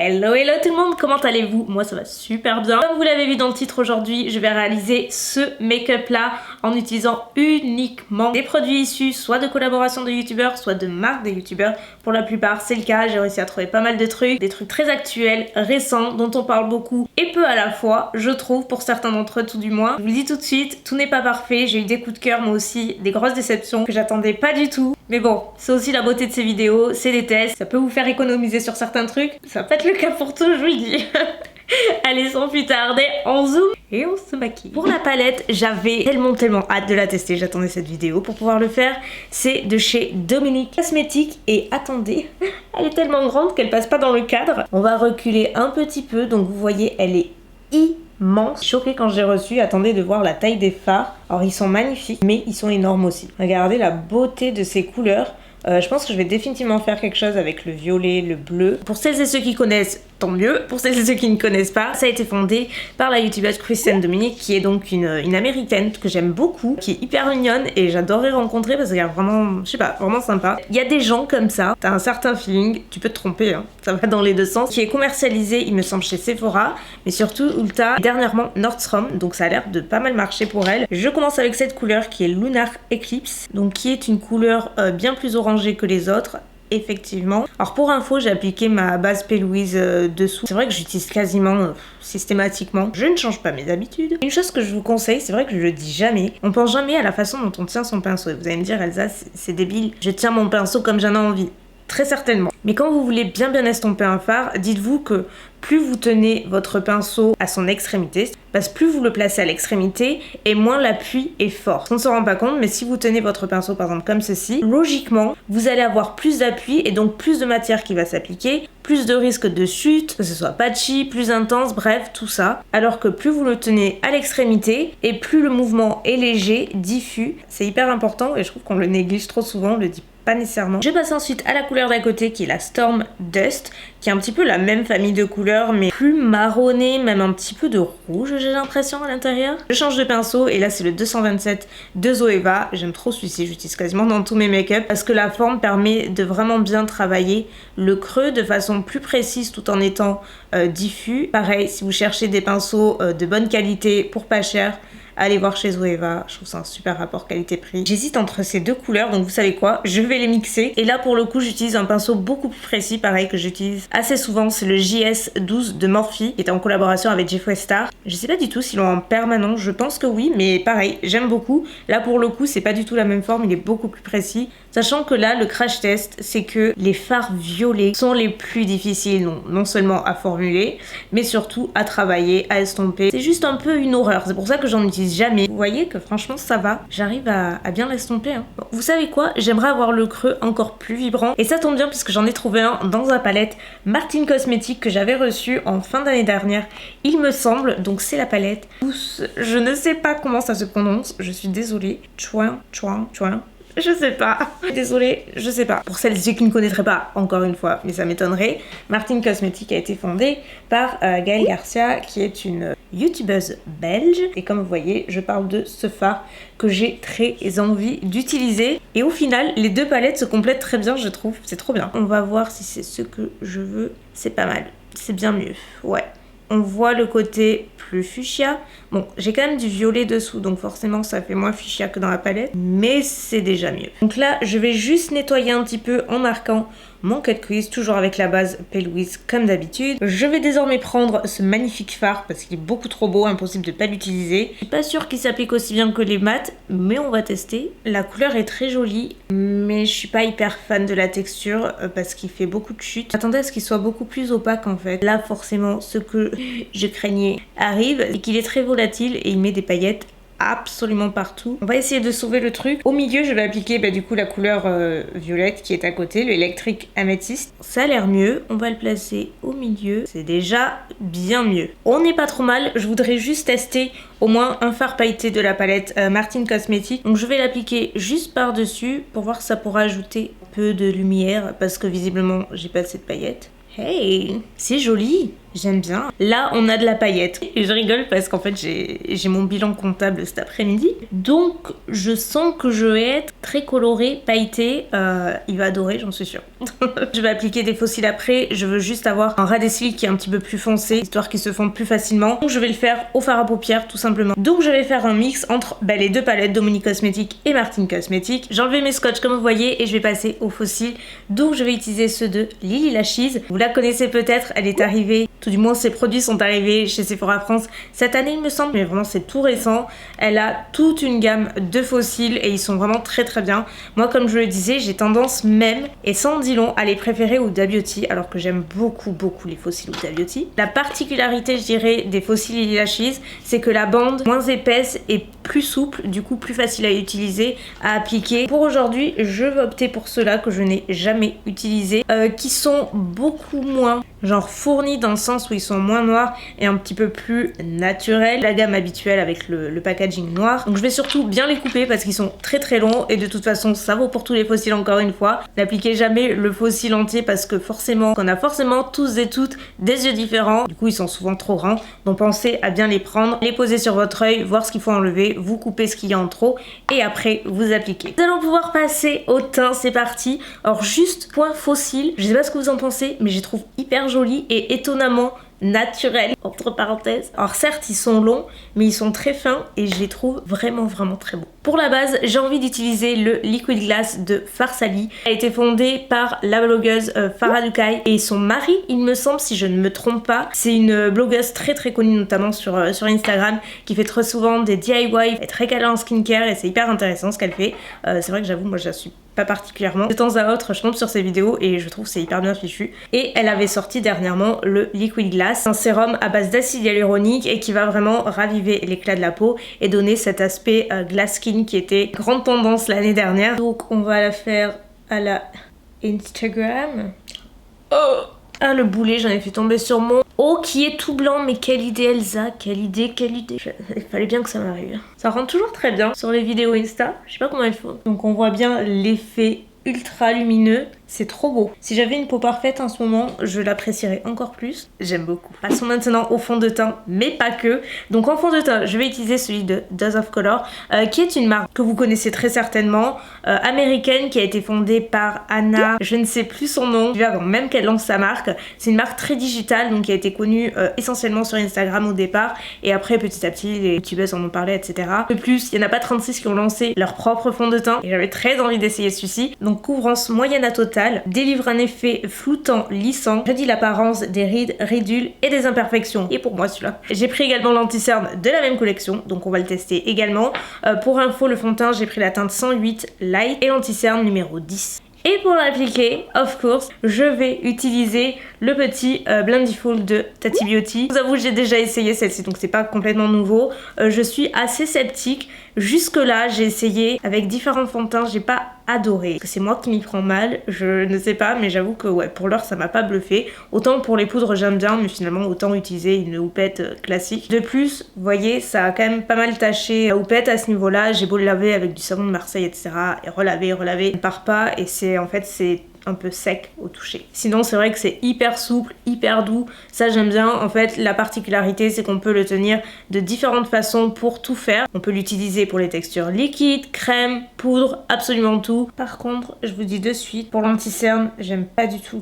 Hello hello tout le monde, comment allez-vous? Moi ça va super bien. Comme vous l'avez vu dans le titre, aujourd'hui je vais réaliser ce make-up là en utilisant uniquement des produits issus soit de collaborations de youtubeurs, soit de marques de youtubeurs. Pour la plupart c'est le cas, j'ai réussi à trouver pas mal de trucs, des trucs très actuels, récents, dont on parle beaucoup et peu à la fois, je trouve, pour certains d'entre eux tout du moins. Je vous le dis tout de suite, tout n'est pas parfait, j'ai eu des coups de cœur mais aussi des grosses déceptions que j'attendais pas du tout. Mais bon, c'est aussi la beauté de ces vidéos, c'est des tests, ça peut vous faire économiser sur certains trucs, ça va pas être le cas pour tout, je vous le dis. Allez, sans plus tarder, on zoom et on se maquille. Pour la palette, j'avais tellement hâte de la tester, j'attendais cette vidéo pour pouvoir le faire. C'est de chez Dominique Cosmetics et attendez, elle est tellement grande qu'elle passe pas dans le cadre. On va reculer un petit peu, donc vous voyez, elle est immense. Choquée quand j'ai reçu, attendez de voir la taille des fards. Alors ils sont magnifiques, mais ils sont énormes aussi. Regardez la beauté de ces couleurs. Je pense que je vais définitivement faire quelque chose avec le violet, le bleu. Pour celles et ceux qui connaissent, tant mieux. Pour celles et ceux qui ne connaissent pas, ça a été fondé par la youtubeuse Kristen Dominique, qui est donc une américaine que j'aime beaucoup, qui est hyper mignonne et j'adorerais rencontrer parce qu'elle est vraiment, je sais pas, vraiment sympa. Il y a des gens comme ça, t'as un certain feeling, tu peux te tromper, hein, ça va dans les deux sens, qui est commercialisé, il me semble, chez Sephora, mais surtout Ulta, dernièrement Nordstrom, donc ça a l'air de pas mal marcher pour elle. Je commence avec cette couleur qui est Lunar Eclipse, donc qui est une couleur bien plus orangée que les autres. Effectivement. Alors pour info, j'ai appliqué ma base P. Louise dessous. C'est vrai que j'utilise quasiment systématiquement. Je ne change pas mes habitudes. Une chose que je vous conseille, c'est vrai que je le dis jamais, on pense jamais à la façon dont on tient son pinceau. Et vous allez me dire, Elsa, c'est débile, je tiens mon pinceau comme j'en ai envie. Très certainement. Mais quand vous voulez bien estomper un fard, dites-vous que plus vous tenez votre pinceau à son extrémité, parce que plus vous le placez à l'extrémité et moins l'appui est fort. On ne se rend pas compte, mais si vous tenez votre pinceau par exemple comme ceci, logiquement, vous allez avoir plus d'appui et donc plus de matière qui va s'appliquer, plus de risque de chute, que ce soit patchy, plus intense, bref, tout ça. Alors que plus vous le tenez à l'extrémité et plus le mouvement est léger, diffus, c'est hyper important et je trouve qu'on le néglige trop souvent, on le dit pas nécessairement. Je passe ensuite à la couleur d'à côté qui est la Storm Dust, qui est un petit peu la même famille de couleurs mais plus marronné, même un petit peu de rouge j'ai l'impression à l'intérieur. Je change de pinceau et là c'est le 227 de Zoeva. J'aime trop celui-ci, j'utilise quasiment dans tous mes make-up parce que la forme permet de vraiment bien travailler le creux de façon plus précise tout en étant diffus. Pareil, si vous cherchez des pinceaux de bonne qualité pour pas cher, allez voir chez Zoeva, je trouve ça un super rapport qualité-prix. J'hésite entre ces deux couleurs, donc vous savez quoi, je vais les mixer. Et là pour le coup j'utilise un pinceau beaucoup plus précis, pareil que j'utilise assez souvent, c'est le JS12 de Morphe, qui est en collaboration avec Jeffree Star. Je sais pas du tout s'ils l'ont en permanent, je pense que oui, mais pareil, j'aime beaucoup. Là pour le coup c'est pas du tout la même forme, il est beaucoup plus précis. Sachant que là le crash test, c'est que les fards violets sont les plus difficiles, non seulement à formuler, mais surtout à travailler, à estomper. C'est juste un peu une horreur, c'est pour ça que j'en utilise jamais. Vous voyez que franchement ça va, j'arrive à bien l'estomper. Hein. Bon, vous savez quoi, j'aimerais avoir le creux encore plus vibrant et ça tombe bien puisque j'en ai trouvé un dans la palette Martin Cosmetics que j'avais reçu en fin d'année dernière, il me semble. Donc c'est la palette, je ne sais pas comment ça se prononce, je suis désolée. Chouin. Je sais pas. Désolée, je sais pas. Pour celles et ceux qui ne connaîtraient pas, encore une fois, mais ça m'étonnerait, Martin Cosmetics a été fondée par Gaëlle Garcia, qui est une youtubeuse belge. Et comme vous voyez, je parle de ce fard que j'ai très envie d'utiliser. Et au final, les deux palettes se complètent très bien, je trouve. C'est trop bien. On va voir si c'est ce que je veux. C'est pas mal. C'est bien mieux. Ouais. On voit le côté plus fuchsia. Bon, j'ai quand même du violet dessous, donc forcément ça fait moins fuchsia que dans la palette, mais c'est déjà mieux. Donc là, je vais juste nettoyer un petit peu en marquant mon cut crease, toujours avec la base P. Louise comme d'habitude. Je vais désormais prendre ce magnifique fard parce qu'il est beaucoup trop beau, impossible de ne pas l'utiliser. Je suis pas sûre qu'il s'applique aussi bien que les mats, mais on va tester. La couleur est très jolie, mais je suis pas hyper fan de la texture parce qu'il fait beaucoup de chute. J'attendais à ce qu'il soit beaucoup plus opaque en fait. Là forcément, ce que je craignais arrive, et qu'il est très volatile et il met des paillettes absolument partout. On va essayer de sauver le truc. Au milieu, je vais appliquer du coup la couleur violette qui est à côté, le Electric Amethyst. Ça a l'air mieux. On va le placer au milieu. C'est déjà bien mieux. On n'est pas trop mal. Je voudrais juste tester au moins un fard pailleté de la palette Martin Cosmetics. Donc je vais l'appliquer juste par-dessus pour voir si ça pourra ajouter un peu de lumière parce que visiblement, j'ai pas assez de paillettes. Hey, c'est joli, j'aime bien. Là, on a de la paillette. Et je rigole parce qu'en fait, j'ai mon bilan comptable cet après-midi. Donc, je sens que je vais être très colorée, pailletée. Il va adorer, j'en suis sûre. Je vais appliquer des faux cils après, je veux juste avoir un ras des cils qui est un petit peu plus foncé, histoire qu'ils se fondent plus facilement. Donc je vais le faire au fard à paupières tout simplement. Donc je vais faire un mix entre les deux palettes Dominique Cosmétique et Martine Cosmétique. J'ai enlevé mes scotch comme vous voyez et je vais passer aux faux cils. Donc je vais utiliser ceux de Lily Lashes. Vous la connaissez peut-être, elle est arrivée, tout du moins ses produits sont arrivés chez Sephora France cette année il me semble, mais vraiment c'est tout récent. Elle a toute une gamme de faux cils et ils sont vraiment très très bien. Moi comme je le disais, j'ai tendance même, et sans dire long, à les préférer au Huda Beauty, alors que j'aime beaucoup les faux cils Huda Beauty. La particularité je dirais des faux cils Lily Lashes, c'est que la bande moins épaisse et plus souple, du coup plus facile à utiliser, à appliquer. Pour aujourd'hui, je vais opter pour ceux-là que je n'ai jamais utilisés, qui sont beaucoup moins genre fournis dans le sens où ils sont moins noirs et un petit peu plus naturels. La gamme habituelle avec le packaging noir. Donc je vais surtout bien les couper parce qu'ils sont très très longs et de toute façon ça vaut pour tous les faux cils encore une fois. N'appliquez jamais le faux cil entier parce que forcément, on a forcément tous et toutes des yeux différents. Du coup ils sont souvent trop grands. Donc pensez à bien les prendre, les poser sur votre œil, voir ce qu'il faut enlever, vous coupez ce qu'il y a en trop et après vous appliquez. Nous allons pouvoir passer au teint, c'est parti. Alors juste point faux cils, je sais pas ce que vous en pensez mais je les trouve hyper jolis et étonnamment naturel entre parenthèses. Alors certes ils sont longs mais ils sont très fins et je les trouve vraiment très beaux. Pour la base j'ai envie d'utiliser le Liquid Glass de Farsali. Elle a été fondée par la blogueuse Farah Dukai et son mari il me semble si je ne me trompe pas. C'est une blogueuse très connue notamment sur Instagram qui fait très souvent des DIY, elle est très calée en skincare et c'est hyper intéressant ce qu'elle fait. C'est vrai que j'avoue moi je la suis pas particulièrement. De temps à autre je tombe sur ses vidéos et je trouve c'est hyper bien fichu. Et elle avait sorti dernièrement le Liquid Glass, un sérum à base d'acide hyaluronique et qui va vraiment raviver l'éclat de la peau et donner cet aspect glass skin qui était grande tendance l'année dernière. Donc on va la faire à la Instagram. Oh ah le boulet j'en ai fait tomber sur mon oh qui est tout blanc, mais quelle idée Elsa, quelle idée. Il fallait bien que ça m'arrive. Ça rend toujours très bien sur les vidéos Insta, je sais pas comment il faut. Donc on voit bien l'effet ultra lumineux, c'est trop beau. Si j'avais une peau parfaite en ce moment, je l'apprécierais encore plus. J'aime beaucoup. Passons maintenant au fond de teint, mais pas que. Donc en fond de teint, je vais utiliser celui de Dose of Color, qui est une marque que vous connaissez très certainement, américaine, qui a été fondée par Anna, je ne sais plus son nom, avant même qu'elle lance sa marque. C'est une marque très digitale, donc qui a été connue essentiellement sur Instagram au départ, et après petit à petit les youtubeuses en ont parlé, etc. De plus, il n'y en a pas 36 qui ont lancé leur propre fond de teint, et j'avais très envie d'essayer celui-ci. Donc couvrance moyenne à totale, délivre un effet floutant, lissant, réduit l'apparence des rides, ridules et des imperfections. Et pour moi celui-là. J'ai pris également l'anti-cerne de la même collection, donc on va le tester également. Pour info, le fond de teint, j'ai pris la teinte 108 Light et l'anti-cerne numéro 10. Et pour l'appliquer, of course, je vais utiliser le petit Blendiful de Tati Beauty. Je vous avoue, j'ai déjà essayé celle-ci, donc c'est pas complètement nouveau. Je suis assez sceptique. Jusque là, j'ai essayé avec différents fonds de teint, j'ai pas adoré. C'est moi qui m'y prends mal, je ne sais pas, mais j'avoue que ouais, pour l'heure ça m'a pas bluffé. Autant pour les poudres j'aime bien, mais finalement autant utiliser une houppette classique. De plus, vous voyez, ça a quand même pas mal taché la houppette à ce niveau-là. J'ai beau le laver avec du savon de Marseille, etc. et relaver, ne part pas, et c'est en fait c'est un peu sec au toucher. Sinon c'est vrai que c'est hyper souple, hyper doux, ça j'aime bien. En fait la particularité c'est qu'on peut le tenir de différentes façons pour tout faire. On peut l'utiliser pour les textures liquides, crème, poudre, absolument tout. Par contre je vous dis de suite, pour l'anti-cerne j'aime pas du tout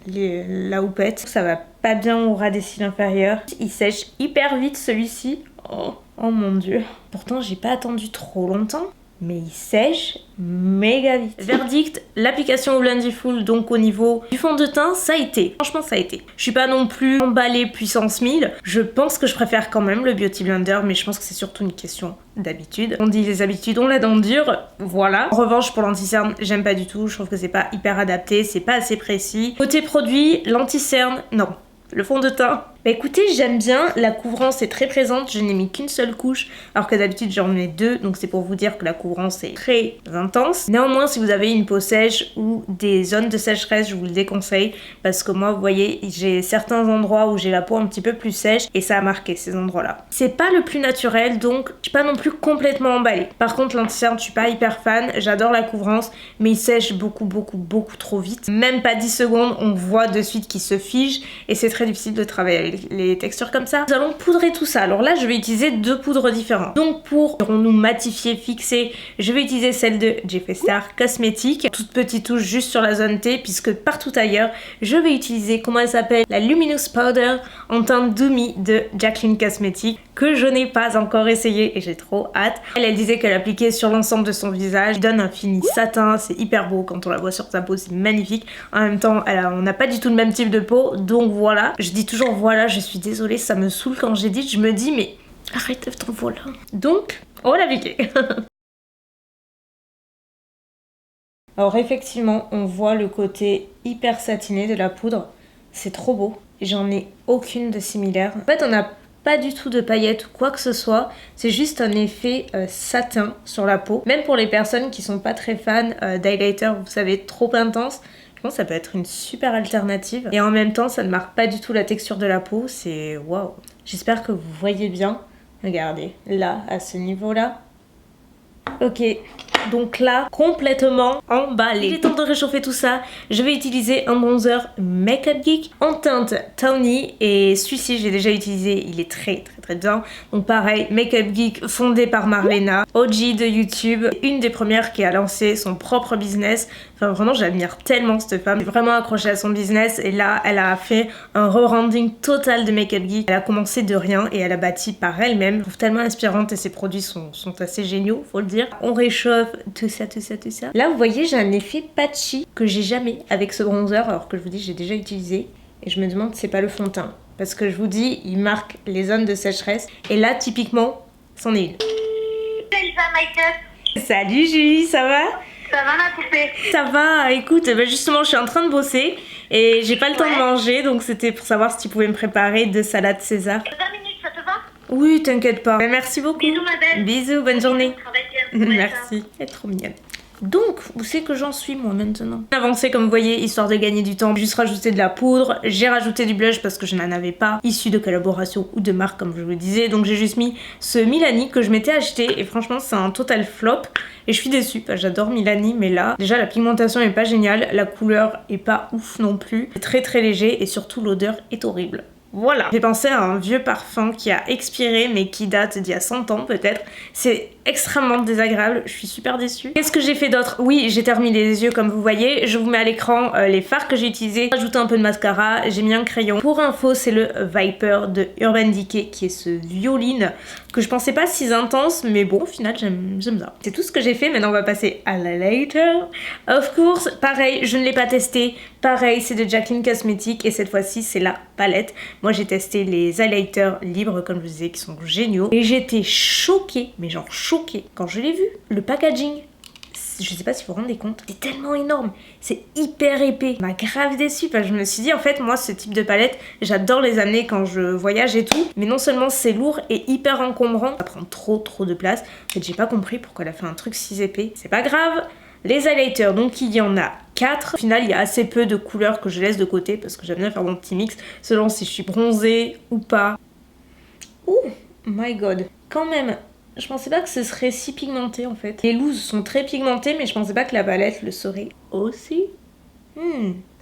la houppette, ça va pas bien au ras des cils inférieurs. Il sèche hyper vite celui-ci. Oh mon dieu. Pourtant j'ai pas attendu trop longtemps, mais il sèche méga vite. Verdict, l'application au Blendiful, donc au niveau du fond de teint, ça a été. Franchement, ça a été. Je suis pas non plus emballée puissance 1000. Je pense que je préfère quand même le Beauty Blender, mais je pense que c'est surtout une question d'habitude. On dit les habitudes, on la dent dure, voilà. En revanche, pour l'anti-cerne, j'aime pas du tout. Je trouve que c'est pas hyper adapté, c'est pas assez précis. Côté produit, l'anti-cerne, non. Le fond de teint, bah écoutez, j'aime bien, la couvrance est très présente, je n'ai mis qu'une seule couche alors que d'habitude j'en mets deux, donc c'est pour vous dire que la couvrance est très intense. Néanmoins, si vous avez une peau sèche ou des zones de sécheresse, je vous le déconseille parce que moi vous voyez, j'ai certains endroits où j'ai la peau un petit peu plus sèche et ça a marqué ces endroits-là. C'est pas le plus naturel, donc je suis pas non plus complètement emballée. Par contre l'anti-cerne, je suis pas hyper fan, j'adore la couvrance, mais il sèche beaucoup trop vite. Même pas 10 secondes, on voit de suite qu'il se fige et c'est très difficile de travailler avec les textures comme ça. Nous allons poudrer tout ça. Alors là, je vais utiliser 2 poudres différentes. Donc pour nous matifier, fixer, je vais utiliser celle de Jeffree Star Cosmetics. Toute petite touche juste sur la zone T, puisque partout ailleurs, je vais utiliser, comment elle s'appelle, la Luminous Powder en teinte Doomy de Jaclyn Cosmetics, que je n'ai pas encore essayé et j'ai trop hâte. Elle disait qu'elle appliquait sur l'ensemble de son visage. Elle donne un fini satin, c'est hyper beau quand on la voit sur sa peau, c'est magnifique. En même temps, on n'a pas du tout le même type de peau, donc voilà. Je dis toujours voilà, je suis désolée, ça me saoule quand j'ai dit, je me dis mais arrête ton voilà. Donc, on va l'appliquer. Alors effectivement, on voit le côté hyper satiné de la poudre. C'est trop beau. J'en ai aucune de similaire. En fait, on n'a pas du tout de paillettes ou quoi que ce soit. C'est juste un effet satin sur la peau. Même pour les personnes qui sont pas très fans d'highlighter, vous savez, trop intense, je pense que ça peut être une super alternative. Et en même temps, ça ne marque pas du tout la texture de la peau. C'est waouh. J'espère que vous voyez bien. Regardez, là, à ce niveau-là. Ok. Donc là, complètement emballé. Il est temps de réchauffer tout ça. Je vais utiliser un bronzer Makeup Geek en teinte Tawny. Et celui-ci, j'ai déjà utilisé. Il est très bien. Donc pareil, Makeup Geek fondé par Marlena, OG de YouTube. Une des premières qui a lancé son propre business. Enfin vraiment, j'admire tellement cette femme. J'ai vraiment accroché à son business. Et là, elle a fait un re-branding total de Makeup Geek. Elle a commencé de rien et elle a bâti par elle-même. Je trouve tellement inspirante et ses produits sont assez géniaux, faut le dire. On réchauffe tout ça. Là, vous voyez, j'ai un effet patchy que j'ai jamais avec ce bronzer, alors que je vous dis, j'ai déjà utilisé. Et je me demande si c'est pas le fond de teint. Parce que je vous dis, il marque les zones de sécheresse. Et là, typiquement, c'en est une. Salut Julie, ça va? Ça va ma poupée? Ça va, écoute, bah justement, je suis en train de bosser. Et j'ai pas le temps de manger, donc c'était pour savoir si tu pouvais me préparer 2 salades César. 20 minutes, ça te va? Oui, t'inquiète pas. Merci beaucoup. Bisous ma belle. Bisous, bonne journée. Travaille bien. Ouais, Merci, elle est trop mignonne. Donc, où c'est que j'en suis moi maintenant? Avancé comme vous voyez, histoire de gagner du temps, j'ai juste rajouté de la poudre, j'ai rajouté du blush parce que je n'en avais pas, issu de collaboration ou de marque comme je vous le disais, donc j'ai juste mis ce Milani que je m'étais acheté et franchement c'est un total flop et je suis déçue, j'adore Milani mais là, déjà la pigmentation est pas géniale, la couleur est pas ouf non plus, c'est très léger et surtout l'odeur est horrible. Voilà. J'ai pensé à un vieux parfum qui a expiré mais qui date d'il y a 100 ans peut-être. C'est extrêmement désagréable, je suis super déçue. Qu'est-ce que j'ai fait d'autre? Oui, j'ai terminé les yeux comme vous voyez. Je vous mets à l'écran les fards que j'ai utilisés. J'ai rajouté un peu de mascara, j'ai mis un crayon. Pour info, c'est le Viper de Urban Decay qui est ce violine que je pensais pas si intense mais bon, au final j'aime ça. C'est tout ce que j'ai fait, maintenant on va passer à l'highlighter. Of course, pareil, je ne l'ai pas testé. Pareil, c'est de Jaclyn Cosmetics et cette fois-ci c'est la palette. Moi j'ai testé les highlighters libres comme je vous disais qui sont géniaux et j'étais choquée, mais genre choquée quand je l'ai vu. Le packaging, je sais pas si vous vous rendez compte, c'est tellement énorme, c'est hyper épais. Ça m'a grave déçue parce que je me suis dit en fait moi ce type de palette j'adore les amener quand je voyage et tout, mais non seulement c'est lourd et hyper encombrant, ça prend trop de place. En fait j'ai pas compris pourquoi elle a fait un truc si épais, c'est pas grave. Les highlighters, donc il y en a 4. Au final, il y a assez peu de couleurs que je laisse de côté parce que j'aime bien faire mon petit mix selon si je suis bronzée ou pas. Oh my god. Quand même, je pensais pas que ce serait si pigmenté en fait. Les looses sont très pigmentées mais je pensais pas que la palette le serait aussi.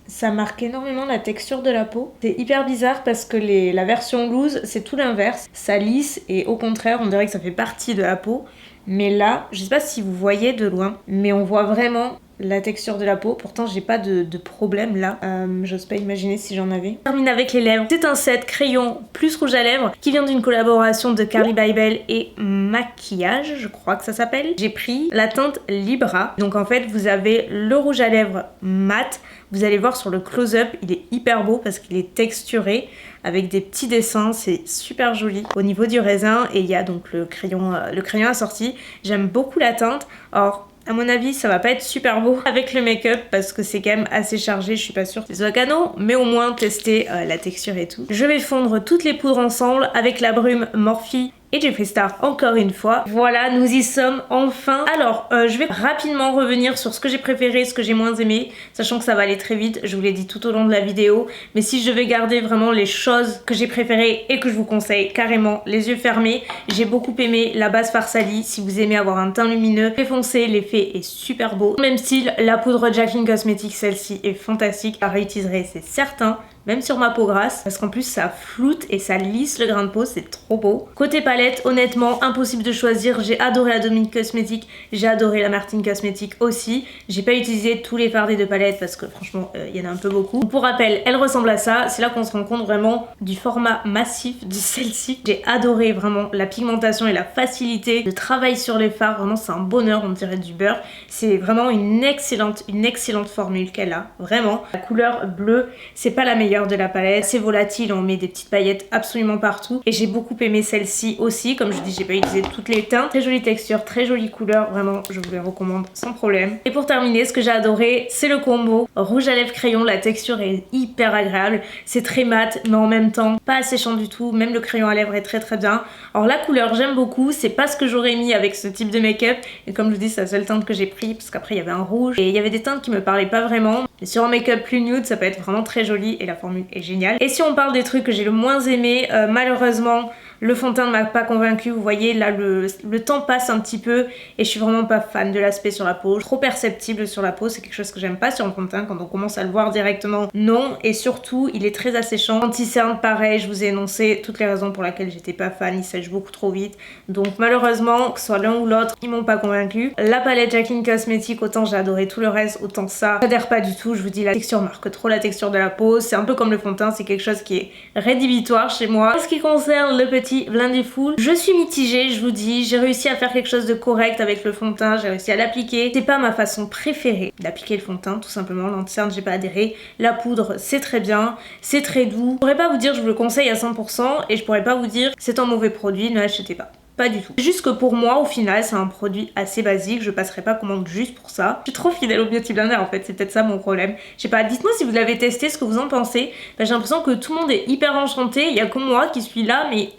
Ça marque énormément la texture de la peau. C'est hyper bizarre parce que la version loose, c'est tout l'inverse. Ça lisse et au contraire, on dirait que ça fait partie de la peau. Mais là, je sais pas si vous voyez de loin, mais on voit vraiment la texture de la peau. Pourtant, j'ai pas de problème là. J'ose pas imaginer si j'en avais. Je termine avec les lèvres. C'est un set crayon plus rouge à lèvres qui vient d'une collaboration de Carly Bybel et Maquillage, je crois que ça s'appelle. J'ai pris la teinte Libra. Donc en fait, vous avez le rouge à lèvres mat. Vous allez voir sur le close-up, il est hyper beau parce qu'il est texturé avec des petits dessins, c'est super joli. Au niveau du raisin, et il y a donc le crayon assorti. J'aime beaucoup la teinte. Or, à mon avis, ça va pas être super beau avec le make-up parce que c'est quand même assez chargé, je suis pas sûre que ce soit canon, mais au moins tester la texture et tout. Je vais fondre toutes les poudres ensemble avec la brume Morphe et Jeffree Star encore une fois. Voilà, nous y sommes enfin. Alors, je vais rapidement revenir sur ce que j'ai préféré, ce que j'ai moins aimé, sachant que ça va aller très vite, je vous l'ai dit tout au long de la vidéo, mais si je vais garder vraiment les choses que j'ai préférées et que je vous conseille carrément, les yeux fermés, j'ai beaucoup aimé la base Farsali. Si vous aimez avoir un teint lumineux, très foncé, l'effet est super beau. Même style, la poudre Jaclyn Cosmetics, celle-ci est fantastique, je la réutiliserai, c'est certain. même sur ma peau grasse, parce qu'en plus ça floute et ça lisse le grain de peau, c'est trop beau. Côté palette, honnêtement, impossible de choisir. J'ai adoré la Dominique Cosmetics, j'ai adoré la Martine Cosmetics aussi. J'ai pas utilisé tous les fardés de palette parce que franchement, il y en a un peu beaucoup. Pour rappel, elle ressemble à ça. C'est là qu'on se rend compte vraiment du format massif de celle-ci. J'ai adoré vraiment la pigmentation et la facilité de travail sur les fards. Vraiment, c'est un bonheur, on dirait du beurre. C'est vraiment une excellente formule qu'elle a, vraiment. La couleur bleue, c'est pas la meilleure de la palette. C'est volatile, on met des petites paillettes absolument partout. Et j'ai beaucoup aimé celle-ci aussi. Comme je dis, j'ai pas utilisé toutes les teintes. Très jolie texture, très jolie couleur. Vraiment, je vous les recommande sans problème. Et pour terminer, ce que j'ai adoré, c'est le combo rouge à lèvres crayon. La texture est hyper agréable. C'est très mat, mais en même temps, pas asséchant du tout. Même le crayon à lèvres est très bien. Alors la couleur, j'aime beaucoup. C'est pas ce que j'aurais mis avec ce type de make-up. Et comme je vous dis, c'est la seule teinte que j'ai pris parce qu'après il y avait un rouge et il y avait des teintes qui me parlaient pas vraiment. Mais sur un make-up plus nude, ça peut être vraiment très joli et la formule est géniale. Et si on parle des trucs que j'ai le moins aimé, malheureusement, le fond de teint ne m'a pas convaincu. Vous voyez là le temps passe un petit peu et je suis vraiment pas fan de l'aspect sur la peau. Trop perceptible sur la peau, c'est quelque chose que j'aime pas sur un fond de teint quand on commence à le voir directement. Non, et surtout il est très asséchant. Anti-cerne pareil, je vous ai énoncé toutes les raisons pour lesquelles j'étais pas fan, il sèche beaucoup trop vite. Donc malheureusement, que ce soit l'un ou l'autre, ils m'ont pas convaincu. La palette Jaclyn Cosmetics, autant j'ai adoré tout le reste, autant ça, j'adhère pas du tout. Je vous dis, la texture marque trop la texture de la peau. C'est un peu comme le fond de teint, c'est quelque chose qui est rédhibitoire chez moi. En ce qui concerne le petit Blindiful, je suis mitigée, je vous dis, j'ai réussi à faire quelque chose de correct avec le fond de teint, j'ai réussi à l'appliquer. C'est pas ma façon préférée d'appliquer le fond de teint, tout simplement. L'anti-cerne, j'ai pas adhéré. La poudre, c'est très bien, c'est très doux. Je pourrais pas vous dire je vous le conseille à 100% et je pourrais pas vous dire c'est un mauvais produit, ne l'achetez pas. Pas du tout. Juste que pour moi, au final, c'est un produit assez basique. Je passerai pas commande juste pour ça. Je suis trop fidèle au Beauty Blender en fait. C'est peut-être ça mon problème. Je sais pas, dites-moi si vous l'avez testé, ce que vous en pensez. J'ai l'impression que tout le monde est hyper enchanté. Il y a que moi qui suis là, mais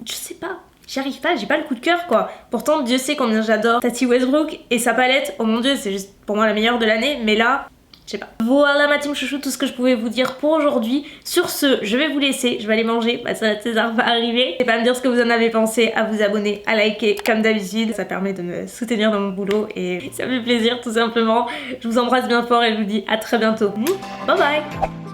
je sais pas. J'y arrive pas, j'ai pas le coup de cœur quoi. Pourtant, Dieu sait combien j'adore Tati Westbrook et sa palette. Oh mon dieu, c'est juste pour moi la meilleure de l'année. Mais là, je sais pas. Voilà ma team chouchou, tout ce que je pouvais vous dire pour aujourd'hui. Sur ce, je vais vous laisser, je vais aller manger, ma salade César va arriver. N'hésitez pas à me dire ce que vous en avez pensé, à vous abonner, à liker comme d'habitude. Ça permet de me soutenir dans mon boulot et ça me fait plaisir tout simplement. Je vous embrasse bien fort et je vous dis à très bientôt. Bye bye.